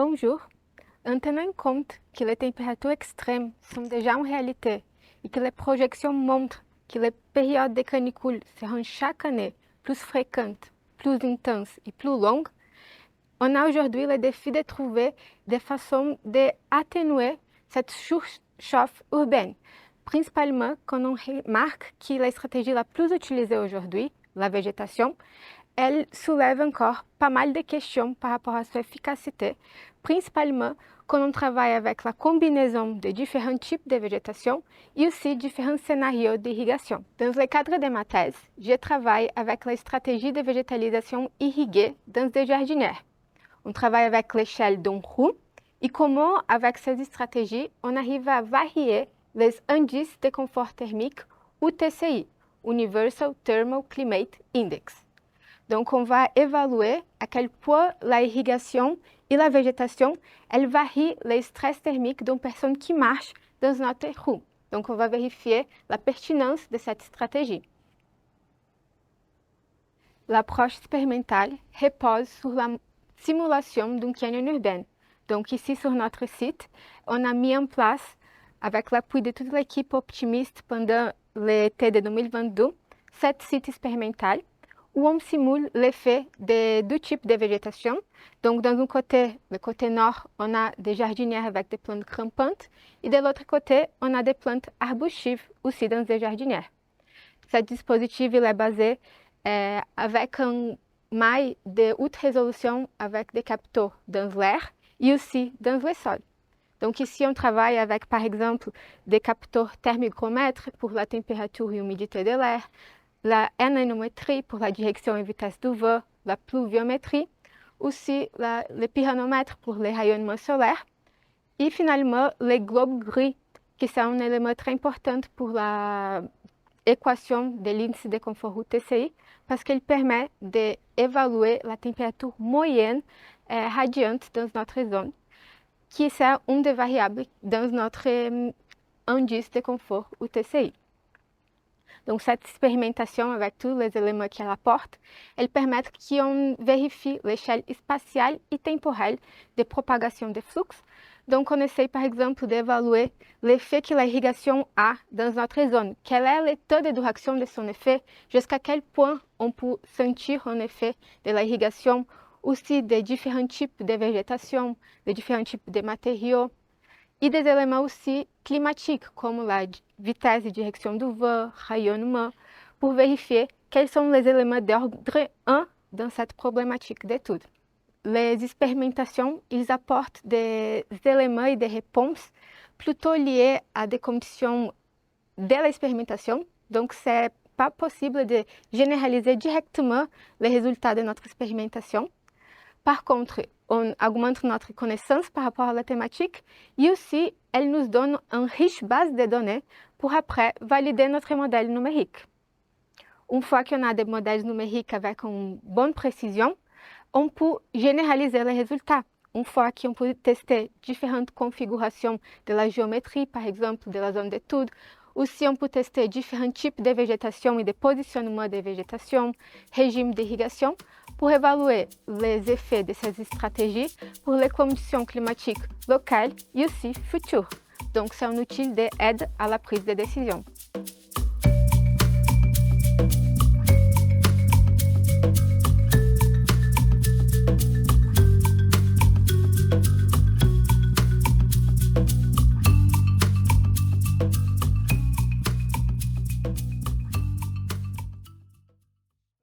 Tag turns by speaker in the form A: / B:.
A: Bonjour. En tenant compte que les températures extrêmes sont déjà une réalité et que les projections montrent que les périodes de canicule seront chaque année plus fréquentes, plus intenses et plus longues, on a aujourd'hui le défi de trouver des façons d'atténuer cette surchauffe urbaine, principalement quand on remarque que la stratégie la plus utilisée aujourd'hui, la végétation, elle soulève encore pas mal de questions par rapport à son efficacité, principalement quand on travaille avec la combinaison de différents types de végétation et aussi différents scénarios d'irrigation. Dans le cadre de ma thèse, je travaille avec la stratégie de végétalisation irriguée dans des jardinières. On travaille avec l'échelle d'un roux et comment, avec ces stratégies, on arrive à varier les indices de confort thermique ou TCI, Universal Thermal Climate Index. Donc, on va évaluer à quel point la irrigation et la végétation, elles varient le stress thermique d'une personne qui marche dans notre rue. Donc, on va vérifier la pertinence de cette stratégie. L'approche expérimentale repose sur la simulation d'un canyon urbain. Donc, ici sur notre site, on a mis en place, avec l'appui de toute l'équipe optimiste pendant l'été de 2022, 7 sites expérimentaux où on simule l'effet de deux types de végétation. Donc, dans un côté, le côté nord, on a des jardinières avec des plantes grimpantes et de l'autre côté, on a des plantes arbustives aussi dans des jardinières. Ce dispositif il est basé avec un maille de haute résolution avec des capteurs dans l'air et aussi dans le sol. Donc ici, on travaille avec, par exemple, des capteurs thermogromètres pour la température et l'humidité de l'air, la anémométrie pour la direction et vitesse du vent, la pluviométrie, aussi le pyronomètre pour les rayonnements solaires, et finalement les globes gris, qui sont un élément très important pour l'équation de l'indice de confort ou TCI, parce qu'il permet d'évaluer la température moyenne radiante dans notre zone, qui est une des variables dans notre indice de confort ou TCI. Donc, cette expérimentation avec tous les éléments qu'elle apporte, elle permet qu'on vérifie l'échelle spatiale et temporelle de propagation des flux. Donc, on essaie par exemple d'évaluer l'effet que l'irrigation a dans notre zone. Quel est l'état de duration de son effet, jusqu'à quel point on peut sentir un effet de l'irrigation, aussi des différents types de végétation, des différents types de matériaux, et des éléments aussi climatiques, comme la vitesse et direction du vent, rayonnement, pour vérifier quels sont les éléments d'ordre 1 dans cette problématique d'étude. Les expérimentations, ils apportent des éléments et des réponses plutôt liés à des conditions de l'expérimentation. Donc, ce n'est pas possible de généraliser directement les résultats de notre expérimentation. Par contre, on augmente notre connaissance par rapport à la thématique et aussi, elle nous donne une riche base de données pour après valider notre modèle numérique. Une fois qu'on a des modèles numériques avec une bonne précision, on peut généraliser les résultats. Une fois qu'on peut tester différentes configurations de la géométrie, par exemple, de la zone d'étude, aussi on peut tester différents types de végétation et de positionnement de végétation, régime d'irrigation, pour évaluer les effets de ces stratégies pour les conditions climatiques locales et aussi futures. Donc, c'est un outil d'aide à la prise de décision.